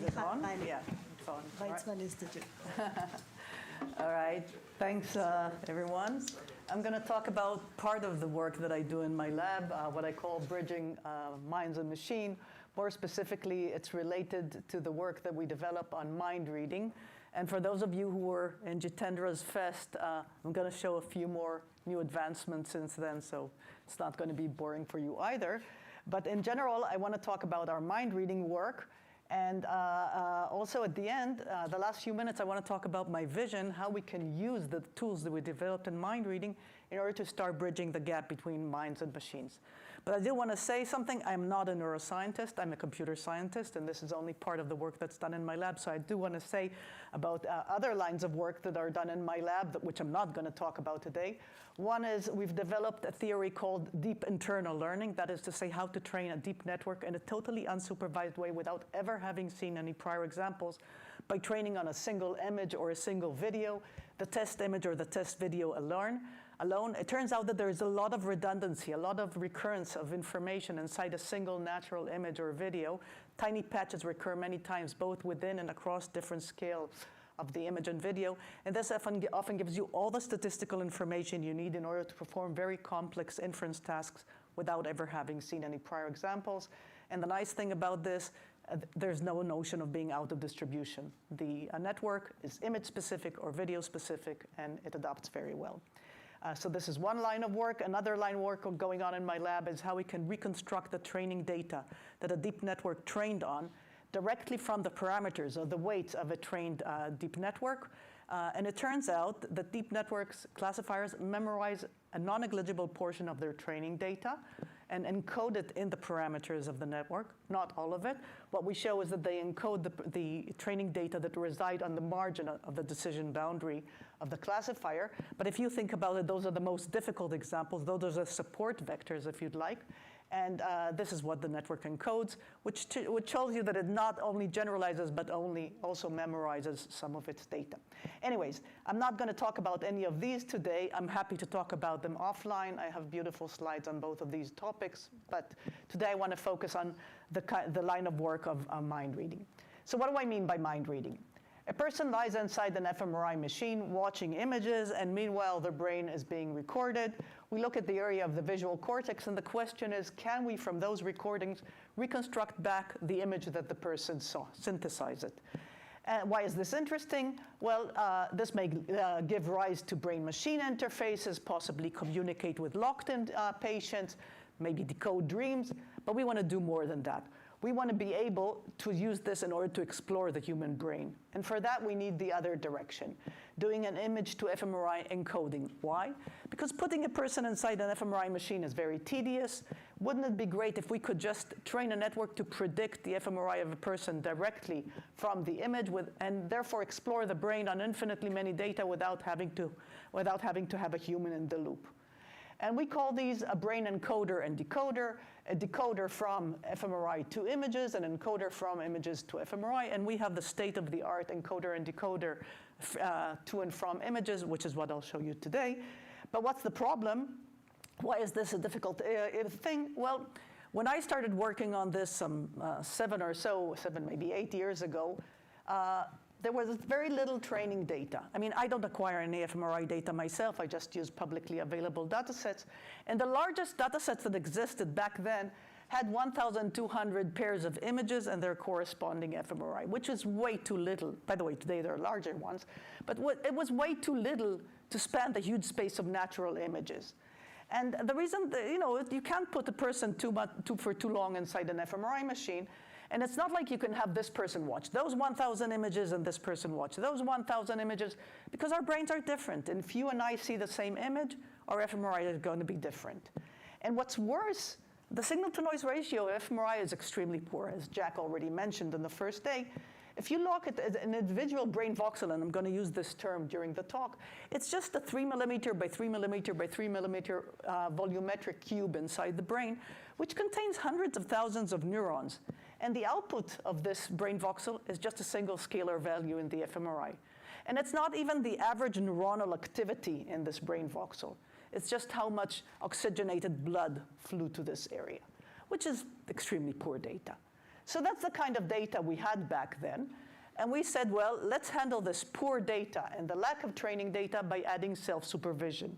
Is it on? Yeah, it's on. Weizmann Institute. All right, thanks everyone. I'm going to talk about part of the work that I do in my lab, what I call bridging minds and machine. More specifically, it's related to the work that we develop on mind reading. And for those of you who were in Jitendra's Fest, I'm going to show a few more new advancements since then, so it's not going to be boring for you either. But in general, I want to talk about our mind reading work. And also at the end, the last few minutes, I want to talk about my vision, how we can use the tools that we developed in mind reading in order to start bridging the gap between minds and machines. But I do want to say something. I'm not a neuroscientist. I'm a computer scientist, and this is only part of the work that's done in my lab. So I do want to say about other lines of work that are done in my lab, which I'm not going to talk about today. One is we've developed a theory called deep internal learning. That is to say how to train a deep network in a totally unsupervised way without ever having seen any prior examples by training on a single image or a single video, the test image or the test video alone. It turns out that there is a lot of redundancy, a lot of recurrence of information inside a single natural image or video. Tiny patches recur many times, both within and across different scales of the image and video. And this often gives you all the statistical information you need in order to perform very complex inference tasks without ever having seen any prior examples. And the nice thing about this, there's no notion of being out of distribution. The network is image specific or video specific, and it adapts very well. So this is one line of work. Another line of work going on in my lab is how we can reconstruct the training data that a deep network trained on directly from the parameters or the weights of a trained deep network. And it turns out that deep networks classifiers memorize a non-negligible portion of their training data and encode it in the parameters of the network, not all of it. What we show is that they encode the training data that reside on the margin of the decision boundary of the classifier. But if you think about it, those are the most difficult examples. Those are support vectors, if you'd like. And this is what the network encodes, which tells you that it not only generalizes, but also memorizes some of its data. Anyways, I'm not going to talk about any of these today. I'm happy to talk about them offline. I have beautiful slides on both of these topics. But today I want to focus on the line of work of mind reading. So what do I mean by mind reading? A person lies inside an fMRI machine watching images, and meanwhile their brain is being recorded. We look at the area of the visual cortex, and the question is, can we, from those recordings, reconstruct back the image that the person saw, synthesize it? Why is this interesting? Well, this may give rise to brain-machine interfaces, possibly communicate with locked-in patients, maybe decode dreams, but we want to do more than that. We want to be able to use this in order to explore the human brain. And for that, we need the other direction, doing an image to fMRI encoding. Why? Because putting a person inside an fMRI machine is very tedious. Wouldn't it be great if we could just train a network to predict the fMRI of a person directly from the image and therefore explore the brain on infinitely many data without having to have a human in the loop? And we call these a brain encoder and decoder, a decoder from fMRI to images, an encoder from images to fMRI, and we have the state-of-the-art encoder and decoder to and from images, which is what I'll show you today. But what's the problem? Why is this a difficult thing? Well, when I started working on this some 7, maybe 8 years ago, there was very little training data. I mean, I don't acquire any fMRI data myself. I just use publicly available data sets. And the largest data sets that existed back then had 1,200 pairs of images and their corresponding fMRI, which is way too little. By the way, today there are larger ones. But it was way too little to span the huge space of natural images. And the reason that, you can't put a person for too long inside an fMRI machine. And it's not like you can have this person watch those 1,000 images and this person watch those 1,000 images, because our brains are different. And if you and I see the same image, our fMRI is going to be different. And what's worse, the signal-to-noise ratio of fMRI is extremely poor, as Jack already mentioned in the first day. If you look at an individual brain voxel, and I'm going to use this term during the talk, it's just a 3 millimeter by 3 millimeter by 3 millimeter volumetric cube inside the brain, which contains hundreds of thousands of neurons. And the output of this brain voxel is just a single scalar value in the fMRI. And it's not even the average neuronal activity in this brain voxel. It's just how much oxygenated blood flew to this area, which is extremely poor data. So that's the kind of data we had back then. And we said, well, let's handle this poor data and the lack of training data by adding self-supervision.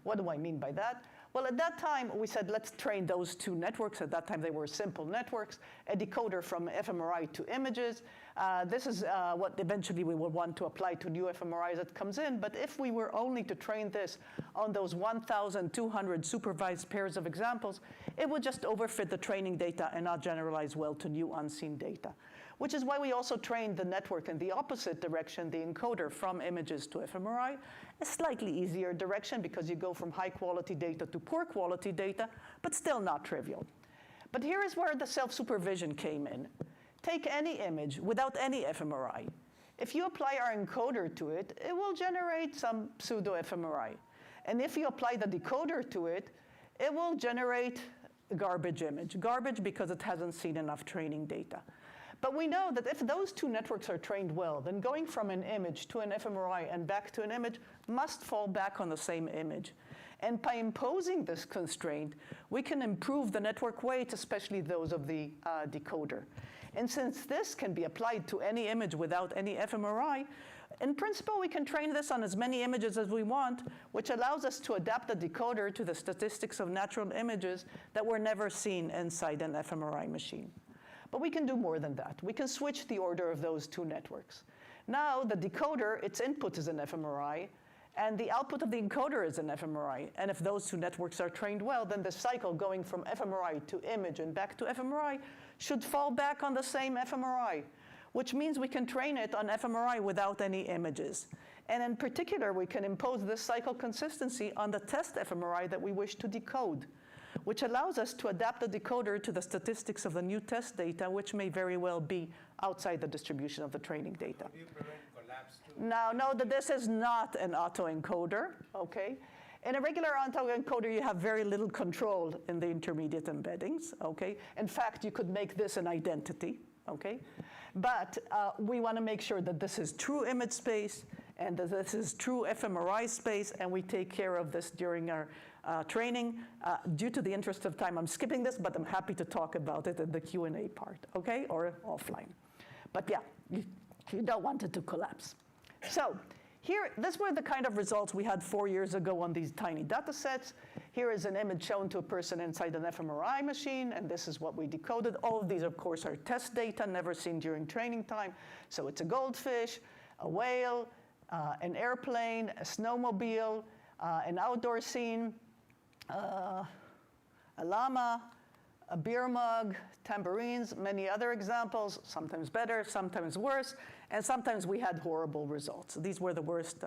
What do I mean by that? Well, at that time, we said, let's train those two networks. At that time, they were simple networks, a decoder from fMRI to images. This is what eventually we will want to apply to new fMRIs that comes in. But if we were only to train this on those 1,200 supervised pairs of examples, it would just overfit the training data and not generalize well to new unseen data, which is why we also trained the network in the opposite direction, the encoder from images to fMRI, a slightly easier direction because you go from high quality data to poor quality data, but still not trivial. But here is where the self-supervision came in. Take any image without any fMRI. If you apply our encoder to it, it will generate some pseudo fMRI. And if you apply the decoder to it, it will generate a garbage image. Garbage because it hasn't seen enough training data. But we know that if those two networks are trained well, then going from an image to an fMRI and back to an image must fall back on the same image. And by imposing this constraint, we can improve the network weights, especially those of the decoder. And since this can be applied to any image without any fMRI, in principle, we can train this on as many images as we want, which allows us to adapt the decoder to the statistics of natural images that were never seen inside an fMRI machine. But we can do more than that. We can switch the order of those two networks. Now, the decoder, its input is an fMRI, and the output of the encoder is an fMRI. And if those two networks are trained well, then the cycle going from fMRI to image and back to fMRI should fall back on the same fMRI, which means we can train it on fMRI without any images. And in particular, we can impose this cycle consistency on the test fMRI that we wish to decode, which allows us to adapt the decoder to the statistics of the new test data, which may very well be outside the distribution of the training data. Do you prevent collapse too? Now, no, that this is not an autoencoder, okay? In a regular autoencoder, you have very little control in the intermediate embeddings, okay? In fact, you could make this an identity, okay? But we want to make sure that this is true image space and that this is true fMRI space, and we take care of this during our training. Due to the interest of time, I'm skipping this, but I'm happy to talk about it in the Q&A part, okay, or offline. But yeah, you don't want it to collapse. So here, these were the kind of results we had 4 years ago on these tiny data sets. Here is an image shown to a person inside an fMRI machine, and this is what we decoded. All of these, of course, are test data, never seen during training time. So it's a goldfish, a whale, an airplane, a snowmobile, an outdoor scene, a llama, a beer mug, tambourines, many other examples, sometimes better, sometimes worse, and sometimes we had horrible results. These were the worst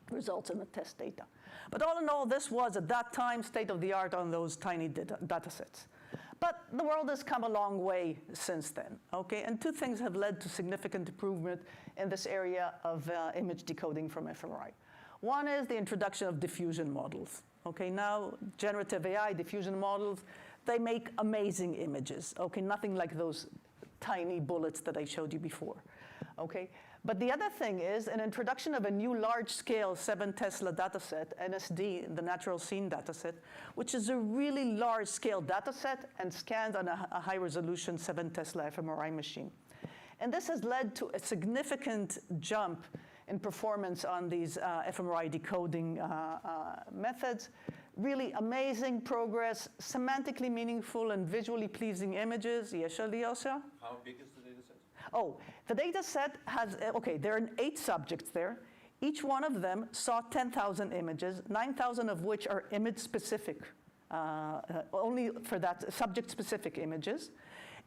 results in the test data. But all in all, this was, at that time, state-of-the-art on those tiny data sets. But the world has come a long way since then, okay? And two things have led to significant improvement in this area of image decoding from fMRI. One is the introduction of diffusion models. Okay, now generative AI diffusion models, they make amazing images. Okay, nothing like those tiny bullets that I showed you before. Okay, but the other thing is an introduction of a new large-scale 7 Tesla dataset, NSD, the natural scene dataset, which is a really large-scale dataset and scanned on a high-resolution 7 Tesla fMRI machine. And this has led to a significant jump in performance on these fMRI decoding methods. Really amazing progress, semantically meaningful and visually pleasing images. Yes, Yosha? How big is the data set? Oh, the data set has, okay, there are 8 subjects there. Each one of them saw 10,000 images, 9,000 of which are image-specific, only for that subject-specific images.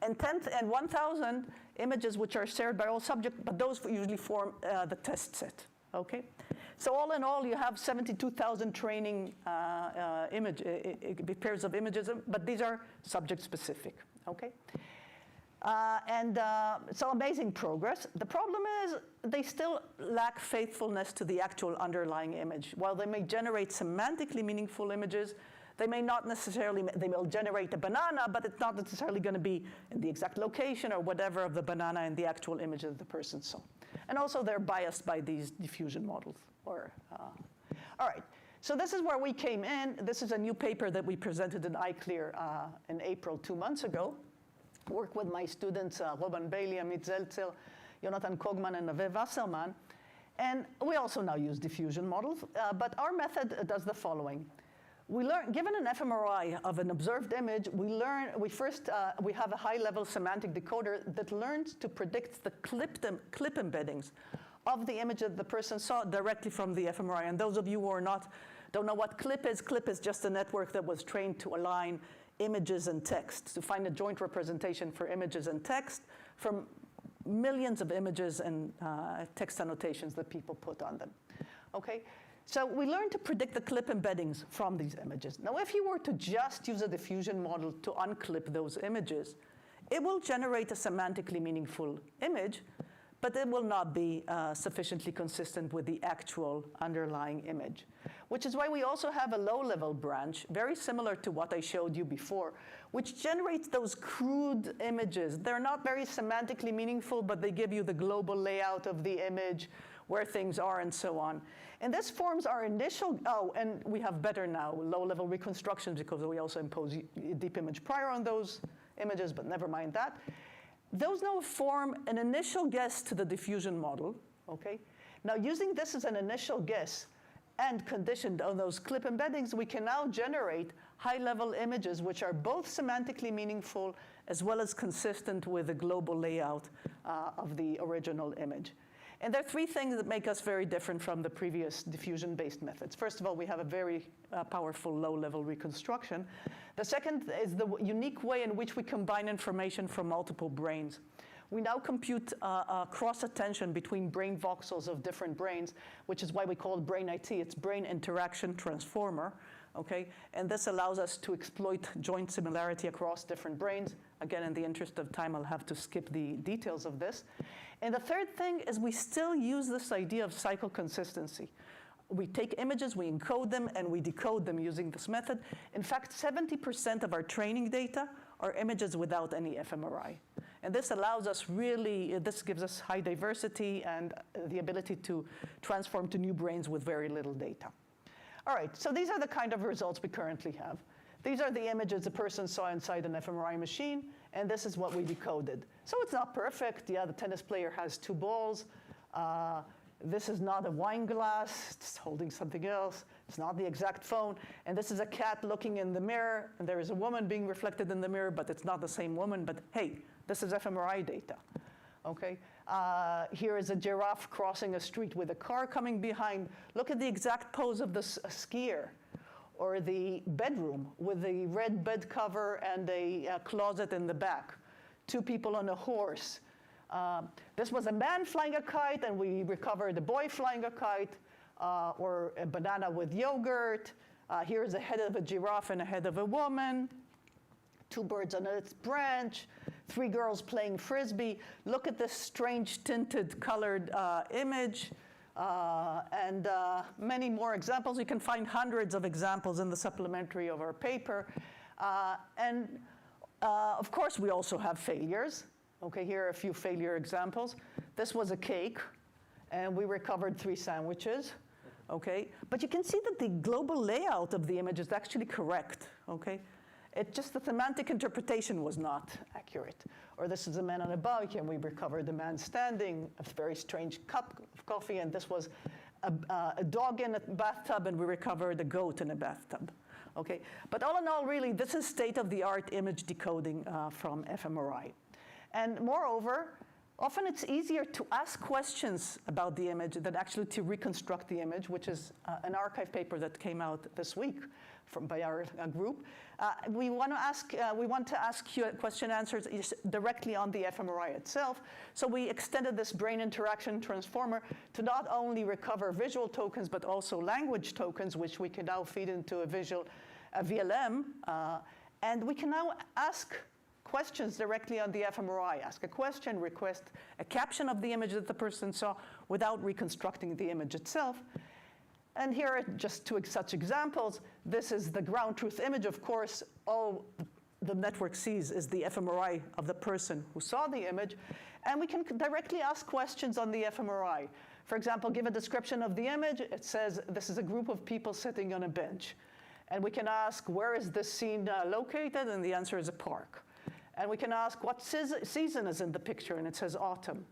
And 1,000 images which are shared by all subjects, but those usually form the test set, okay? So all in all, you have 72,000 training pairs of images, but these are subject-specific, okay? So amazing progress. The problem is they still lack faithfulness to the actual underlying image. While they may generate semantically meaningful images, they may not necessarily, they will generate a banana, but it's not necessarily going to be in the exact location or whatever of the banana in the actual image that the person saw. And also they're biased by these diffusion models. All right, so this is where we came in. This is a new paper that we presented in iClear in April 2 months ago. work with my students, Robin Bailey, Amit Zeltzer, Jonathan Kogman, and Nave Wasserman. And we also now use diffusion models, but our method does the following. We learn, given an fMRI of an observed image, we have a high-level semantic decoder that learns to predict the clip embeddings of the image that the person saw directly from the fMRI. And those of you who don't know what clip is just a network that was trained to align images and text, to find a joint representation for images and text from millions of images and text annotations that people put on them. Okay? So we learn to predict the clip embeddings from these images. Now, if you were to just use a diffusion model to unclip those images, it will generate a semantically meaningful image, but it will not be sufficiently consistent with the actual underlying image, which is why we also have a low-level branch, very similar to what I showed you before, which generates those crude images. They're not very semantically meaningful, but they give you the global layout of the image, where things are, and so on. And this forms our initial, and we have better now, low-level reconstructions, because we also impose deep image prior on those images, but never mind that. Those now form an initial guess to the diffusion model, okay? Now, using this as an initial guess and conditioned on those clip embeddings, we can now generate high-level images which are both semantically meaningful as well as consistent with the global layout of the original image. And there are three things that make us very different from the previous diffusion-based methods. First of all, we have a very powerful low-level reconstruction. The second is the unique way in which we combine information from multiple brains. We now compute cross-attention between brain voxels of different brains, which is why we call it brain IT. It's brain interaction transformer, okay? And this allows us to exploit joint similarity across different brains. Again, in the interest of time, I'll have to skip the details of this. And the third thing is we still use this idea of cycle consistency. We take images, we encode them, and we decode them using this method. In fact, 70% of our training data are images without any fMRI. And this allows us this gives us high diversity and the ability to transform to new brains with very little data. All right, so these are the kind of results we currently have. These are the images a person saw inside an fMRI machine, and this is what we decoded. So it's not perfect. Yeah, the tennis player has two balls. This is not a wine glass. It's holding something else. It's not the exact phone. And this is a cat looking in the mirror, and there is a woman being reflected in the mirror, but it's not the same woman. But hey, this is fMRI data. Okay? Here is a giraffe crossing a street with a car coming behind. Look at the exact pose of this skier. Or the bedroom with the red bed cover and a closet in the back. Two people on a horse. This was a man flying a kite, and we recovered a boy flying a kite, or a banana with yogurt. Here's a head of a giraffe and a head of a woman. Two birds on its branch. Three girls playing frisbee. Look at this strange tinted colored image. And many more examples. You can find hundreds of examples in the supplementary of our paper. Of course, we also have failures. Okay, here are a few failure examples. This was a cake, and we recovered 3 sandwiches. Okay, but you can see that the global layout of the image is actually correct. Okay, it's just the semantic interpretation was not accurate. Or this is a man on a bike, and we recovered the man standing, a very strange cup of coffee, and this was a dog in a bathtub, and we recovered a goat in a bathtub. Okay, but all in all, really, this is state-of-the-art image decoding from fMRI. And moreover, often it's easier to ask questions about the image than actually to reconstruct the image, which is an archive paper that came out this week by our group. We want to ask question answers directly on the fMRI itself. So we extended this brain interaction transformer to not only recover visual tokens, but also language tokens, which we can now feed into a VLM. And we can now ask questions directly on the fMRI. Ask a question, request a caption of the image that the person saw without reconstructing the image itself. And here are just 2 such examples. This is the ground truth image. Of course, all the network sees is the fMRI of the person who saw the image. And we can directly ask questions on the fMRI. For example, give a description of the image. It says this is a group of people sitting on a bench. And we can ask, where is this scene located? And the answer is a park. And we can ask what season is in the picture, and it says autumn.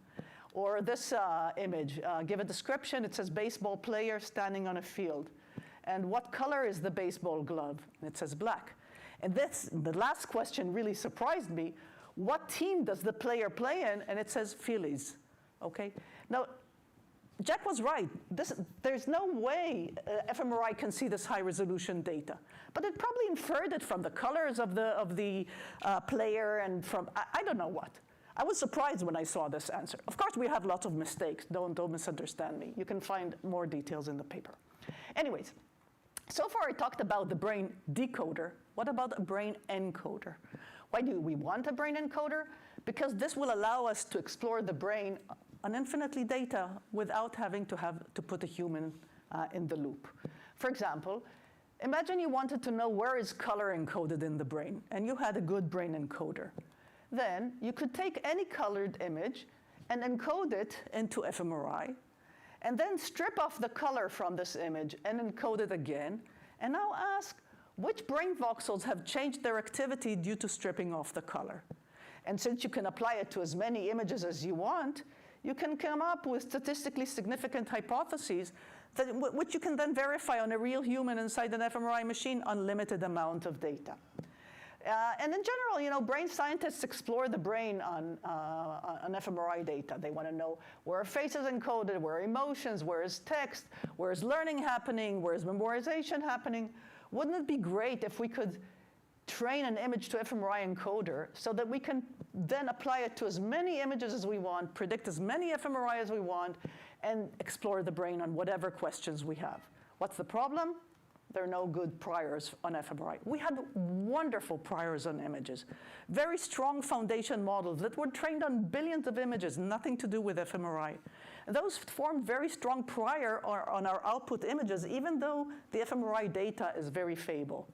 Or this image, give a description, it says baseball player standing on a field. And what color is the baseball glove? And it says black. And the last question really surprised me. What team does the player play in? And it says Phillies, okay? Now, Jack was right. There's no way fMRI can see this high resolution data. But it probably inferred it from the colors of the player and from, I don't know what. I was surprised when I saw this answer. Of course, we have lots of mistakes. Don't misunderstand me. You can find more details in the paper. Anyways, so far I talked about the brain decoder. What about a brain encoder? Why do we want a brain encoder? Because this will allow us to explore the brain on infinitely data without having to put a human in the loop. For example, imagine you wanted to know where is color encoded in the brain, and you had a good brain encoder. Then you could take any colored image and encode it into fMRI, and then strip off the color from this image and encode it again, and now ask which brain voxels have changed their activity due to stripping off the color. And since you can apply it to as many images as you want, you can come up with statistically significant hypotheses which you can then verify on a real human inside an fMRI machine, unlimited amount of data. And in general, brain scientists explore the brain on fMRI data. They want to know where are faces encoded, where are emotions, where is text, where is learning happening, where is memorization happening. Wouldn't it be great if we could train an image to fMRI encoder so that we can then apply it to as many images as we want, predict as many fMRI as we want, and explore the brain on whatever questions we have. What's the problem? There are no good priors on fMRI. We had wonderful priors on images, very strong foundation models that were trained on billions of images, nothing to do with fMRI. And those formed very strong prior on our output images, even though the fMRI data is very fable.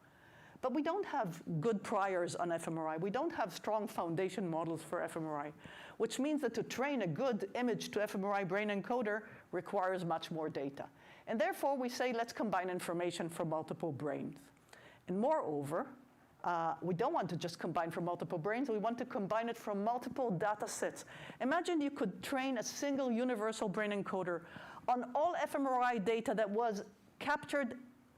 But we don't have good priors on fMRI. We don't have strong foundation models for fMRI, which means that to train a good image to fMRI brain encoder requires much more data. And therefore, we say, let's combine information from multiple brains. And moreover, we don't want to just combine from multiple brains. We want to combine it from multiple data sets. Imagine you could train a single universal brain encoder on all fMRI data that was captured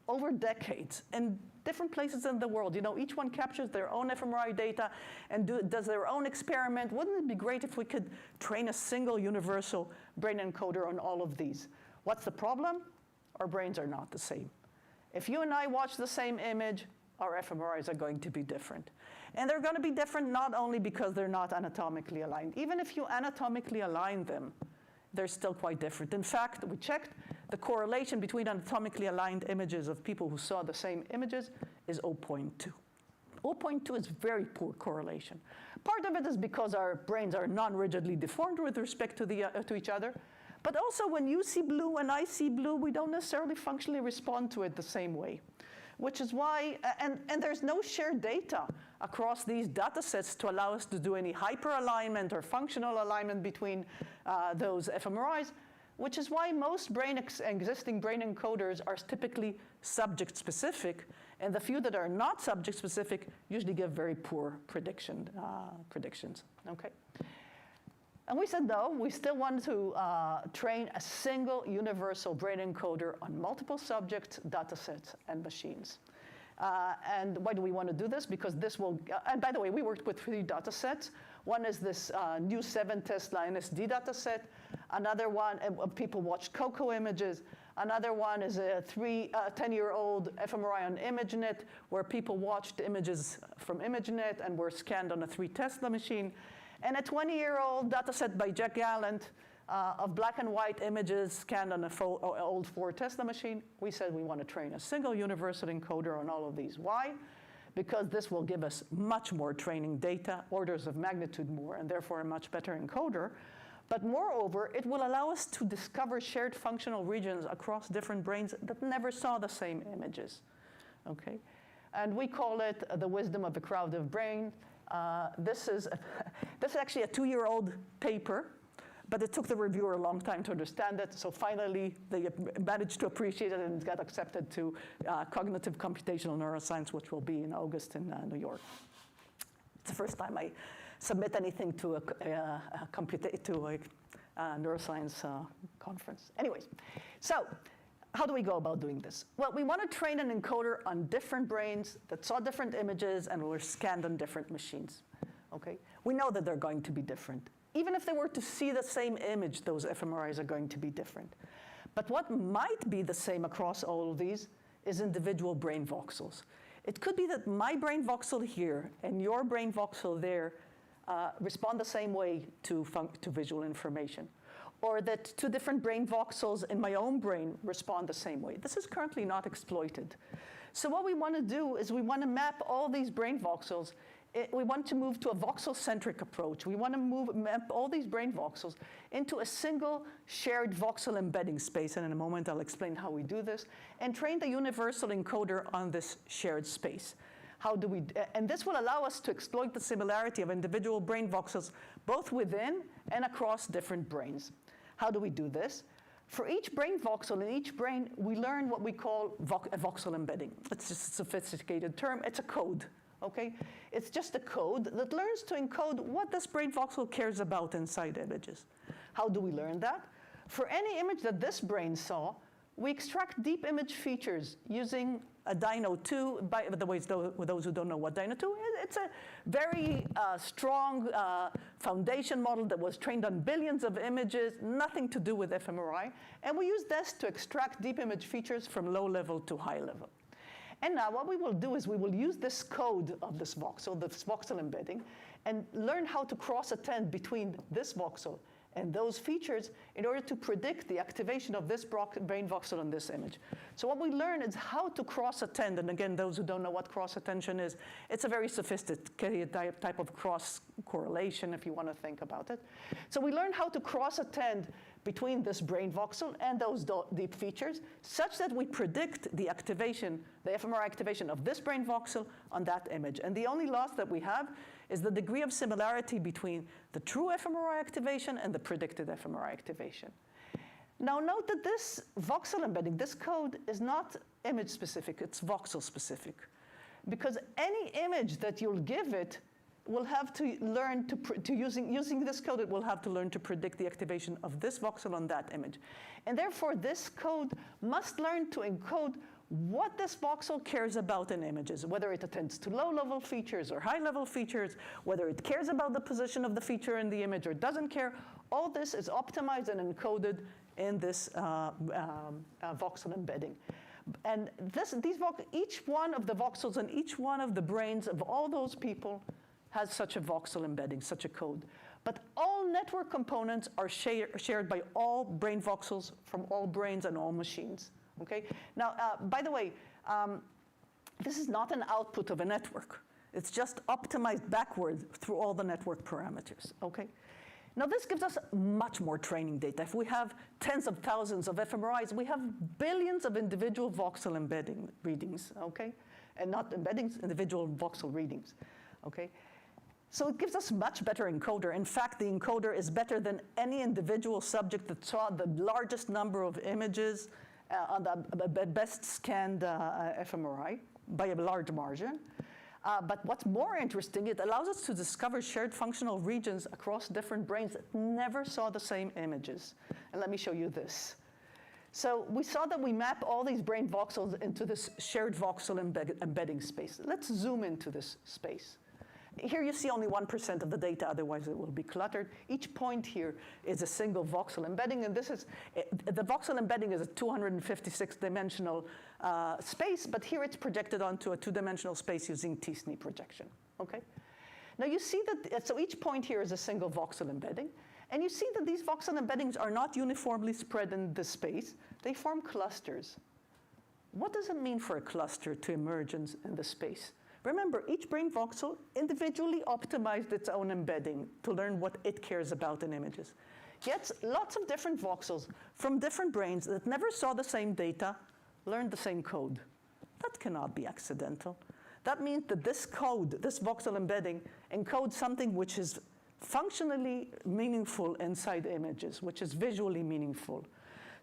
over decades in different places in the world. Each one captures their own fMRI data and does their own experiment. Wouldn't it be great if we could train a single universal brain encoder on all of these? What's the problem? Our brains are not the same. If you and I watch the same image, our fMRIs are going to be different. And they're going to be different not only because they're not anatomically aligned. Even if you anatomically align them, they're still quite different. In fact, we checked the correlation between anatomically aligned images of people who saw the same images is 0.2. 0.2 is very poor correlation. Part of it is because our brains are non-rigidly deformed with respect to each other. But also when you see blue and I see blue, we don't necessarily functionally respond to it the same way. Which is why, and there's no shared data across these data sets to allow us to do any hyperalignment or functional alignment between those fMRIs, which is why most existing brain encoders are typically subject-specific, and the few that are not subject-specific usually give very poor predictions, okay? And we said, no, we still want to train a single universal brain encoder on multiple subject data sets and machines. And why do we want to do this? Because this will, and by the way, we worked with 3 data sets. One is this new 7 Tesla NSD data set. Another one, people watched COCO images. Another one is a 10-year-old fMRI on ImageNet, where people watched images from ImageNet and were scanned on a 3 Tesla machine. And a 20-year-old data set by Jack Gallant of black and white images scanned on an old 4 Tesla machine. We said we want to train a single universal encoder on all of these. Why? Because this will give us much more training data, orders of magnitude more, and therefore a much better encoder. But moreover, it will allow us to discover shared functional regions across different brains that never saw the same images, okay? And we call it the wisdom of a crowded brain. This is actually a 2-year-old paper, but it took the reviewer a long time to understand it. So finally, they managed to appreciate it and it got accepted to cognitive computational neuroscience, which will be in August in New York. It's the first time I submit anything to a neuroscience conference. Anyways, so how do we go about doing this? Well, we want to train an encoder on different brains that saw different images and were scanned on different machines. Okay? We know that they're going to be different. Even if they were to see the same image, those fMRIs are going to be different. But what might be the same across all of these is individual brain voxels. It could be that my brain voxel here and your brain voxel there respond the same way to visual information, or that two different brain voxels in my own brain respond the same way. This is currently not exploited. So what we want to do is we want to map all these brain voxels. We want to move to a voxel-centric approach. We want to map all these brain voxels into a single shared voxel embedding space, and in a moment I'll explain how we do this, and train the universal encoder on this shared space. How do we, and this will allow us to exploit the similarity of individual brain voxels both within and across different brains. How do we do this? For each brain voxel in each brain, we learn what we call a voxel embedding. It's just a sophisticated term. It's a code. Okay? It's just a code that learns to encode what this brain voxel cares about inside images. How do we learn that? For any image that this brain saw, we extract deep image features using a Dino2. By the way, those who don't know what Dino2 is, it's a very strong foundation model that was trained on billions of images, nothing to do with fMRI. And we use this to extract deep image features from low level to high level. And now what we will do is we will use this code of this voxel embedding, and learn how to cross-attend between this voxel and those features in order to predict the activation of this brain voxel on this image. So what we learn is how to cross-attend, and again, those who don't know what cross-attention is, it's a very sophisticated type of cross-correlation, if you want to think about it. So we learn how to cross-attend between this brain voxel and those deep features, such that we predict the activation, the fMRI activation of this brain voxel on that image. And the only loss that we have is the degree of similarity between the true fMRI activation and the predicted fMRI activation. Now note that this voxel embedding, this code, is not image specific, it's voxel specific. Because any image that you'll give it will have to learn using this code, it will have to learn to predict the activation of this voxel on that image. And therefore, this code must learn to encode what this voxel cares about in images, whether it attends to low-level features or high-level features, whether it cares about the position of the feature in the image or doesn't care. All this is optimized and encoded in this voxel embedding. And each one of the voxels and each one of the brains of all those people has such a voxel embedding, such a code. But all network components are shared by all brain voxels from all brains and all machines. Okay? Now, by the way, this is not an output of a network. It's just optimized backwards through all the network parameters. Okay? Now, this gives us much more training data. If we have tens of thousands of fMRIs, we have billions of individual voxel embedding readings. Okay? And not embeddings, individual voxel readings. Okay? So it gives us much better encoder. In fact, the encoder is better than any individual subject that saw the largest number of images on the best scanned fMRI by a large margin. But what's more interesting, it allows us to discover shared functional regions across different brains that never saw the same images. And let me show you this. So we saw that we map all these brain voxels into this shared voxel embedding space. Let's zoom into this space. Here you see only 1% of the data, otherwise it will be cluttered. Each point here is a single voxel embedding, and this is, the voxel embedding is a 256-dimensional space, but here it's projected onto a two-dimensional space using T-SNE projection, okay? Now you see that, so each point here is a single voxel embedding, and you see that these voxel embeddings are not uniformly spread in the space, they form clusters. What does it mean for a cluster to emerge in the space? Remember, each brain voxel individually optimized its own embedding to learn what it cares about in images. Yet, lots of different voxels from different brains that never saw the same data learned the same code. That cannot be accidental. That means that this code, this voxel embedding, encodes something which is functionally meaningful inside images, which is visually meaningful.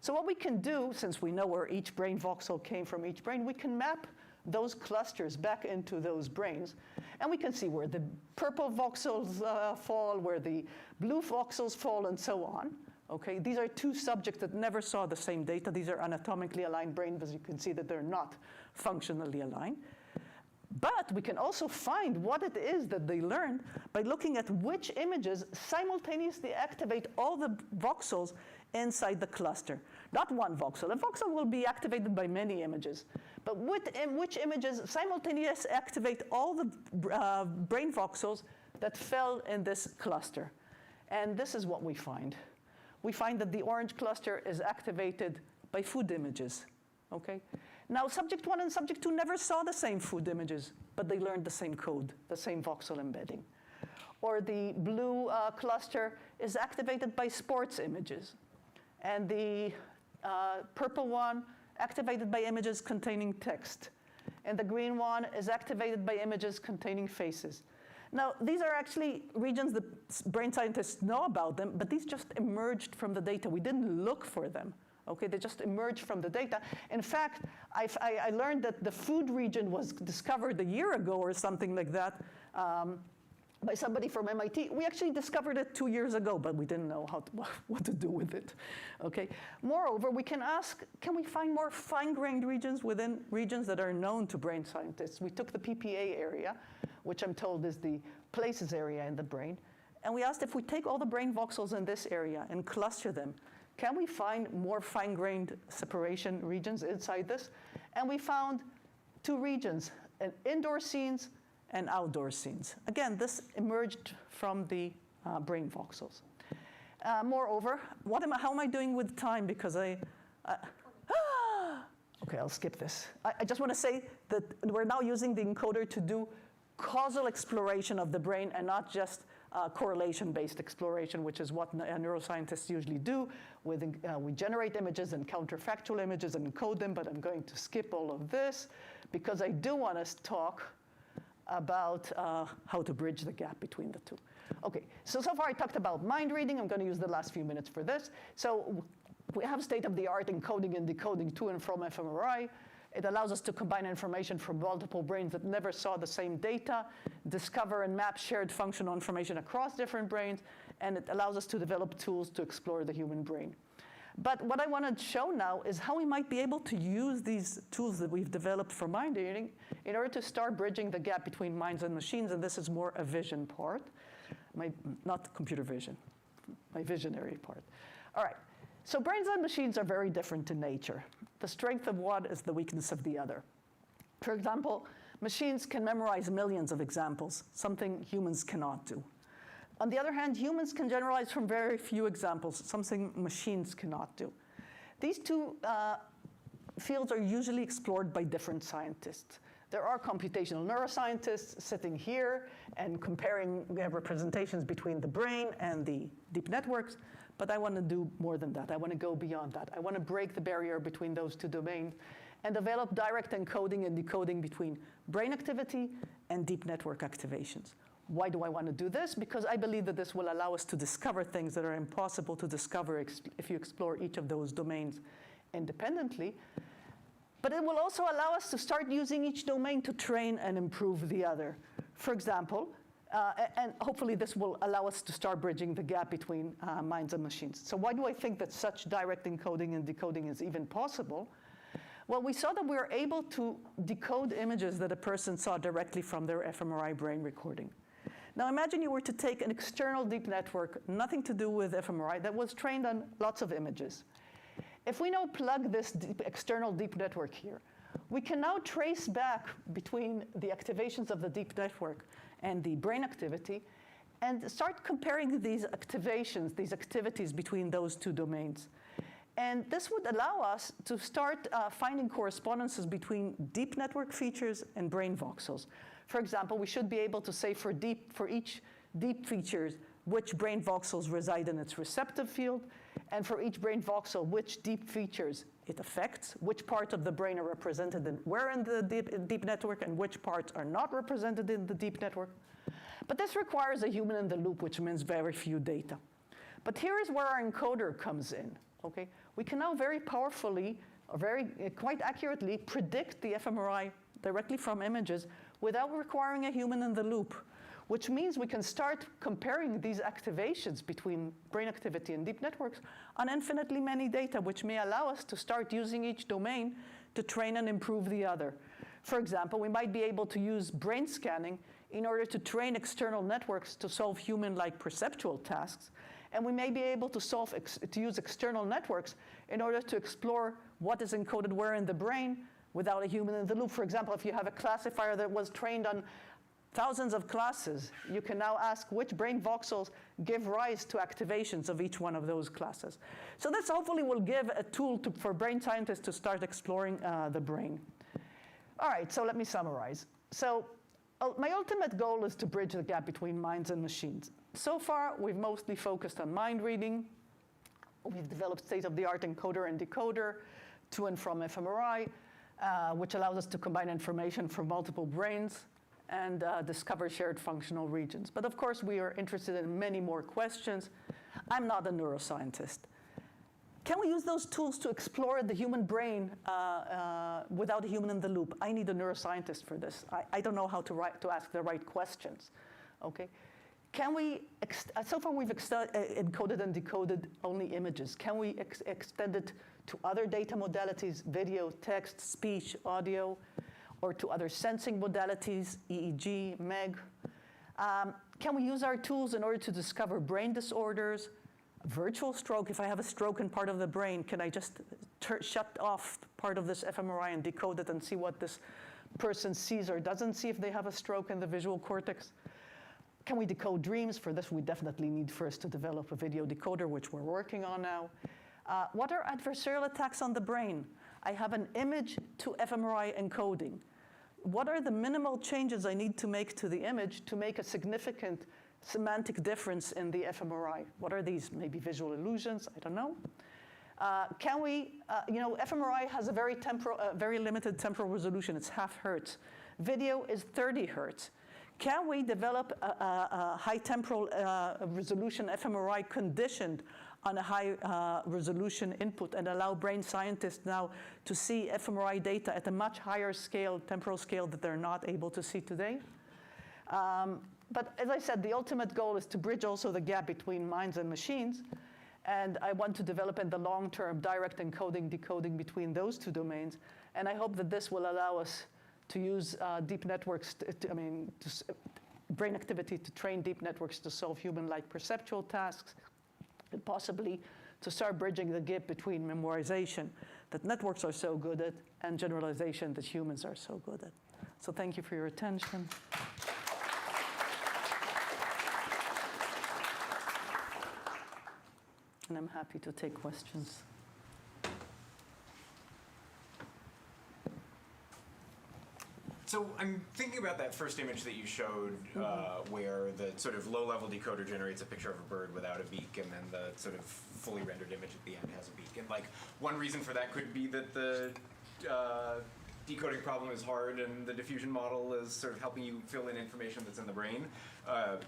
So what we can do, since we know where each brain voxel came from each brain, we can map those clusters back into those brains. And we can see where the purple voxels fall, where the blue voxels fall, and so on. Okay, these are two subjects that never saw the same data. These are anatomically aligned brains, but you can see that they're not functionally aligned. But we can also find what it is that they learned by looking at which images simultaneously activate all the voxels inside the cluster. Not one voxel. A voxel will be activated by many images. But which images simultaneously activate all the brain voxels that fell in this cluster. And this is what we find. We find that the orange cluster is activated by food images. Okay? Now, subject 1 and subject 2 never saw the same food images, but they learned the same code, the same voxel embedding. Or the blue cluster is activated by sports images. And the purple one activated by images containing text. And the green one is activated by images containing faces. Now, these are actually regions that brain scientists know about them, but these just emerged from the data. We didn't look for them. Okay, they just emerged from the data. In fact, I learned that the food region was discovered a year ago or something like that by somebody from MIT. We actually discovered it 2 years ago, but we didn't know what to do with it. Okay. Moreover, we can ask, can we find more fine-grained regions within regions that are known to brain scientists? We took the PPA area, which I'm told is the places area in the brain, and we asked if we take all the brain voxels in this area and cluster them, can we find more fine-grained separation regions inside this? And we found two regions, indoor scenes and outdoor scenes. Again, this emerged from the brain voxels. Moreover, how am I doing with time? Because okay, I'll skip this. I just want to say that we're now using the encoder to do causal exploration of the brain and not just correlation-based exploration, which is what neuroscientists usually do. We generate images and counterfactual images and encode them, but I'm going to skip all of this because I do want to talk about how to bridge the gap between the two. Okay, so far I talked about mind reading. I'm going to use the last few minutes for this. So we have state-of-the-art encoding and decoding to and from fMRI. It allows us to combine information from multiple brains that never saw the same data, discover and map shared functional information across different brains, and it allows us to develop tools to explore the human brain. But what I want to show now is how we might be able to use these tools that we've developed for mind reading in order to start bridging the gap between minds and machines, and this is more a vision part, not computer vision, my visionary part. All right. So brains and machines are very different in nature. The strength of one is the weakness of the other. For example, machines can memorize millions of examples, something humans cannot do. On the other hand, humans can generalize from very few examples, something machines cannot do. These two fields are usually explored by different scientists. There are computational neuroscientists sitting here and comparing representations between the brain and the deep networks. But I want to do more than that. I want to go beyond that. I want to break the barrier between those two domains and develop direct encoding and decoding between brain activity and deep network activations. Why do I want to do this? Because I believe that this will allow us to discover things that are impossible to discover if you explore each of those domains independently. But it will also allow us to start using each domain to train and improve the other. For example, and hopefully this will allow us to start bridging the gap between minds and machines. So why do I think that such direct encoding and decoding is even possible? Well, we saw that we were able to decode images that a person saw directly from their fMRI brain recording. Now imagine you were to take an external deep network, nothing to do with fMRI, that was trained on lots of images. If we now plug this external deep network here, we can now trace back between the activations of the deep network and the brain activity, and start comparing these activations, these activities between those two domains. And this would allow us to start finding correspondences between deep network features and brain voxels. For example, we should be able to say for each deep features which brain voxels reside in its receptive field, and for each brain voxel which deep features it affects, which parts of the brain are represented in where in the deep network, and which parts are not represented in the deep network. But this requires a human in the loop, which means very few data. But here is where our encoder comes in. Okay? We can now very powerfully, or quite accurately, predict the fMRI directly from images without requiring a human in the loop, which means we can start comparing these activations between brain activity and deep networks on infinitely many data, which may allow us to start using each domain to train and improve the other. For example, we might be able to use brain scanning in order to train external networks to solve human-like perceptual tasks, and we may be able to use external networks in order to explore what is encoded where in the brain without a human in the loop. For example, if you have a classifier that was trained on thousands of classes, you can now ask which brain voxels give rise to activations of each one of those classes. So this hopefully will give a tool for brain scientists to start exploring the brain. All right, so let me summarize. So my ultimate goal is to bridge the gap between minds and machines. So far, we've mostly focused on mind reading. We've developed state-of-the-art encoder and decoder to and from fMRI, which allows us to combine information from multiple brains and discover shared functional regions. But of course, we are interested in many more questions. I'm not a neuroscientist. Can we use those tools to explore the human brain without a human in the loop? I need a neuroscientist for this. I don't know how to ask the right questions. Okay? Can we, so far we've encoded and decoded only images. Can we extend it to other data modalities, video, text, speech, audio, or to other sensing modalities, EEG, MEG? Can we use our tools in order to discover brain disorders, virtual stroke? If I have a stroke in part of the brain, can I just shut off part of this fMRI and decode it and see what this person sees or doesn't see if they have a stroke in the visual cortex? Can we decode dreams? For this, we definitely need first to develop a video decoder, which we're working on now. What are adversarial attacks on the brain? I have an image to fMRI encoding. What are the minimal changes I need to make to the image to make a significant semantic difference in the fMRI? What are these? Maybe visual illusions? I don't know. Can we, fMRI has a very limited temporal resolution. It's half hertz. Video is 30 hertz. Can we develop a high temporal resolution fMRI conditioned on a high resolution input and allow brain scientists now to see fMRI data at a much higher scale, temporal scale, that they're not able to see today? But as I said, the ultimate goal is to bridge also the gap between minds and machines. And I want to develop in the long term direct encoding, decoding between those two domains. And I hope that this will allow us to use deep networks, brain activity to train deep networks to solve human-like perceptual tasks, and possibly to start bridging the gap between memorization that networks are so good at and generalization that humans are so good at. So thank you for your attention. And I'm happy to take questions. So I'm thinking about that first image that you showed where the sort of low-level decoder generates a picture of a bird without a beak, and then the sort of fully rendered image at the end has a beak. And like one reason for that could be that the decoding problem is hard and the diffusion model is sort of helping you fill in information that's in the brain.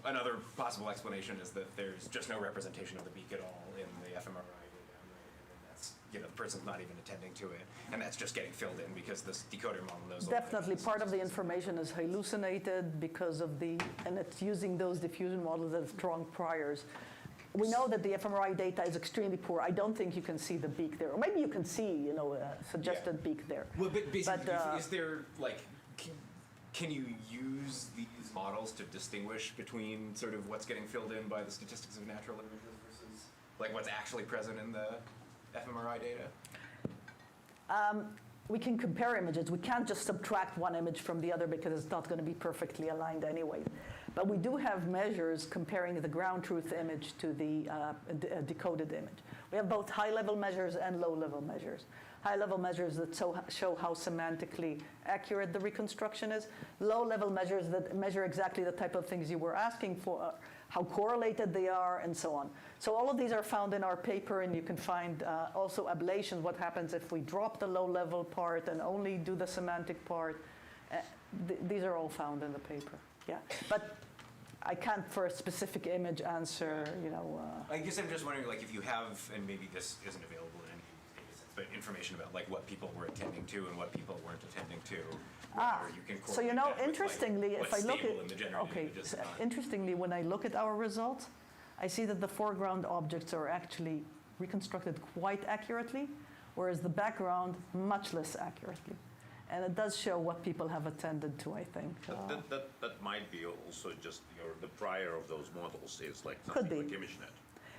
Another possible explanation is that there's just no representation of the beak at all in the fMRI data, and that's, the person's not even attending to it, and that's just getting filled in because this decoder model knows. Definitely, part of the information is hallucinated because of and it's using those diffusion models that have strong priors. We know that the fMRI data is extremely poor. I don't think you can see the beak there. Or maybe you can see, a suggested beak there. Well, but basically, is there, like, can you use these models to distinguish between sort of what's getting filled in by the statistics of natural images versus, like, what's actually present in the fMRI data? We can compare images. We can't just subtract one image from the other because it's not going to be perfectly aligned anyway. But we do have measures comparing the ground truth image to the decoded image. We have both high-level measures and low-level measures. High-level measures that show how semantically accurate the reconstruction is. Low-level measures that measure exactly the type of things you were asking for, how correlated they are, and so on. So all of these are found in our paper, and you can find also ablations, what happens if we drop the low-level part and only do the semantic part. These are all found in the paper. Yeah, but I can't for a specific image answer, I guess I'm just wondering, like, if you have, and maybe this isn't available in any of these data sets, but information about like what people were attending to and what people weren't attending to. Ah, whether you can so you know, correlate that with, interestingly, like, if what's I look stable at, in the generated okay, images so and not. interestingly, when I look at our results, I see that the foreground objects are actually reconstructed quite accurately, whereas the background much less accurately. And it does show what people have attended to, I think. That might be also just the prior of those models is like Could something be. like ImageNet.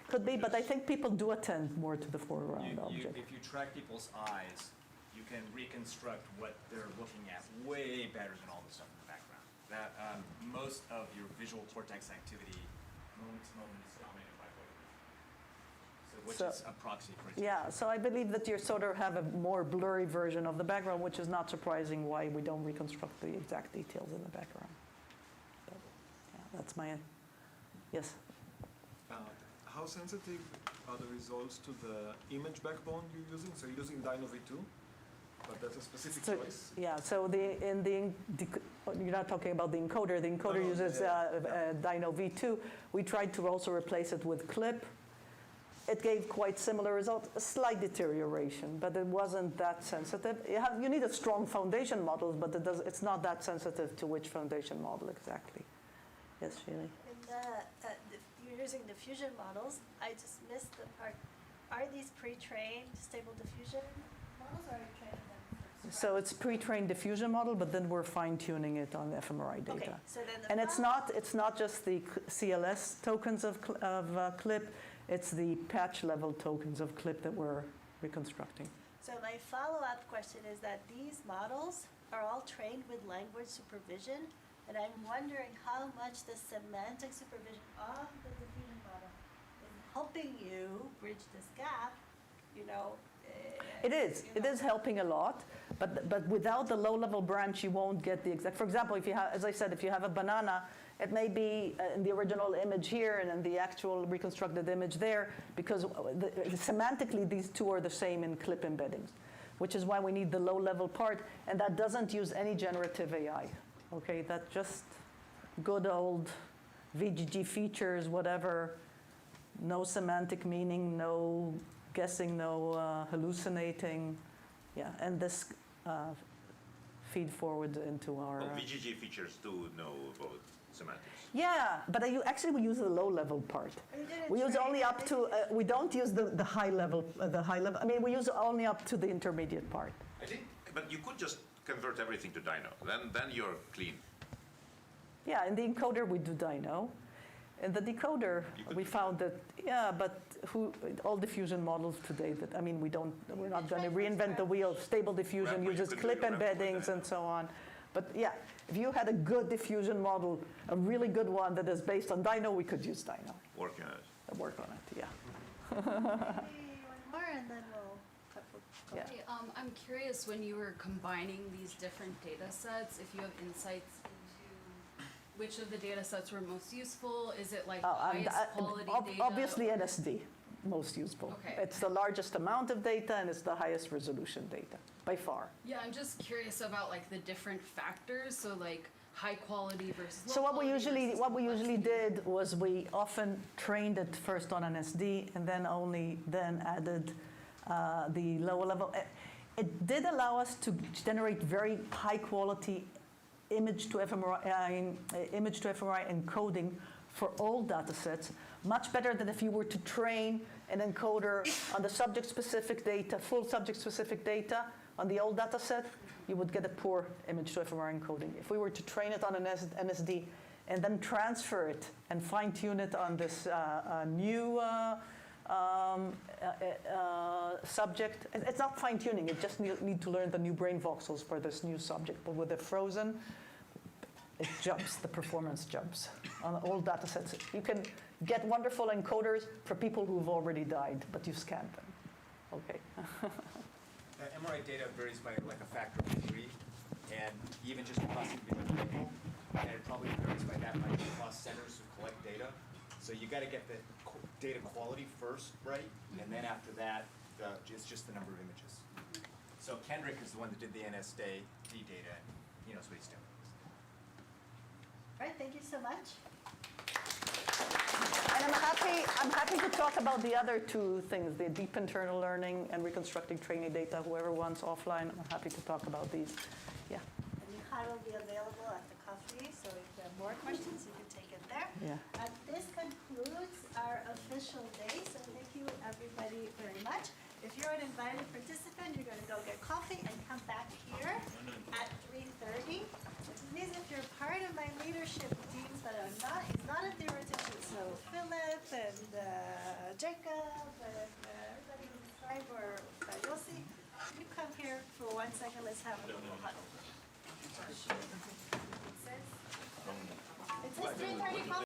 Could be, but I think people do attend more to the foreground object. If you track people's eyes, you can reconstruct what they're looking at way better than all the stuff in the background. That most of your visual cortex activity, moment to moment, is dominated by photographs. Which is a proxy for attention. Yeah, so I believe that you sort of have a more blurry version of the background, which is not surprising why we don't reconstruct the exact details in the background. But, yeah, that's my, yes. How sensitive are the results to the image backbone you're using? So you're using Dino V2, but that's a specific So, choice. yeah, so you're not talking about the encoder. The encoder No, uses yeah. Dino V2. We tried to also replace it with Clip. It gave quite similar results, a slight deterioration, but it wasn't that sensitive. You need a strong foundation model, but it's not that sensitive to which foundation model exactly. Yes, Sheila? You're using diffusion models. I just missed the part. Are these pre-trained stable diffusion models, or are you training them first? So it's pre-trained diffusion model, but then we're fine-tuning it on the fMRI data. Okay, so then the And it's not just the CLS tokens of Clip, it's the patch level tokens of Clip that we're reconstructing. So my follow-up question is that these models are all trained with language supervision, and I'm wondering how much the semantic supervision of the diffusion model is helping you bridge this gap, you know. It is. you It know. is helping a lot, but without the low-level branch, you won't get the exact. For example, if you have, as I said, if you have a banana, it may be in the original image here and in the actual reconstructed image there, because semantically these two are the same in Clip embeddings, which is why we need the low-level part, and that doesn't use any generative AI. Okay, that's just good old VGG features, whatever. No semantic meaning, no guessing, no hallucinating. Yeah, and this feed forward into our. Well, VGG features do know about semantics. Yeah, but actually we use the low-level part. You didn't We use train only it, up to. We don't use the high level. I mean, we use only up to the intermediate part. I think, but you could just convert everything to Dino. Then you're clean. Yeah, in the encoder we do Dino. In the decoder, we found that, yeah, but all diffusion models today that, I mean, we're not going to reinvent the wheel. Stable diffusion Well, you uses could Clip do Ramp with embeddings Dino. and so on. But yeah, if you had a good diffusion model, a really good one that is based on Dino, we could use Dino. Working on it. Work on it, yeah. Maybe one more, and then we'll go. Yeah. Hey, I'm curious, when you were combining these different data sets, if you have insights into which of the data sets were most useful? Is it like highest quality data? Obviously NSD, most useful. Okay. It's the largest amount of data and it's the highest resolution data, by far. Yeah, I'm just curious about like the different factors, so like high quality versus low So what we quality versus usually complexity. did was we often trained it first on an SD and then added the lower level. It did allow us to generate very high quality image to fMRI encoding for all data sets, much better than if you were to train an encoder on the subject-specific data, full subject-specific data on the old data set, you would get a poor image to fMRI encoding. If we were to train it on an NSD and then transfer it and fine-tune it on this new subject, it's not fine-tuning, it just need to learn the new brain voxels for this new subject. But with the frozen, it jumps, the performance jumps on all data sets. You can get wonderful encoders for people who've already died, but you scanned them. Okay. MRI data varies by like a factor of 3, and even just across individual people, and it probably varies by that much across centers who collect data. So you got to get the data quality first right, and then after that, it's just the number of images. So Kendrick is the one that did the NSD data, and he knows what he's doing. All right, thank you so much. And I'm happy to talk about the other two things, the deep internal learning and reconstructing training data. Whoever wants offline, I'm happy to talk about these. Yeah. And Michal will be available at the coffee, so if you have more questions, you can take it there. Yeah. This concludes our official day, so thank you everybody very much. If you're an invited participant, you're going to go get coffee and come back here at 3:30. Which means if you're part of my leadership teams that are not, it's not at the orientation, so Philip and Jacob and everybody who's described or Yossi, you come here for 1 second, let's have a little huddle. It says 3:30 coffee.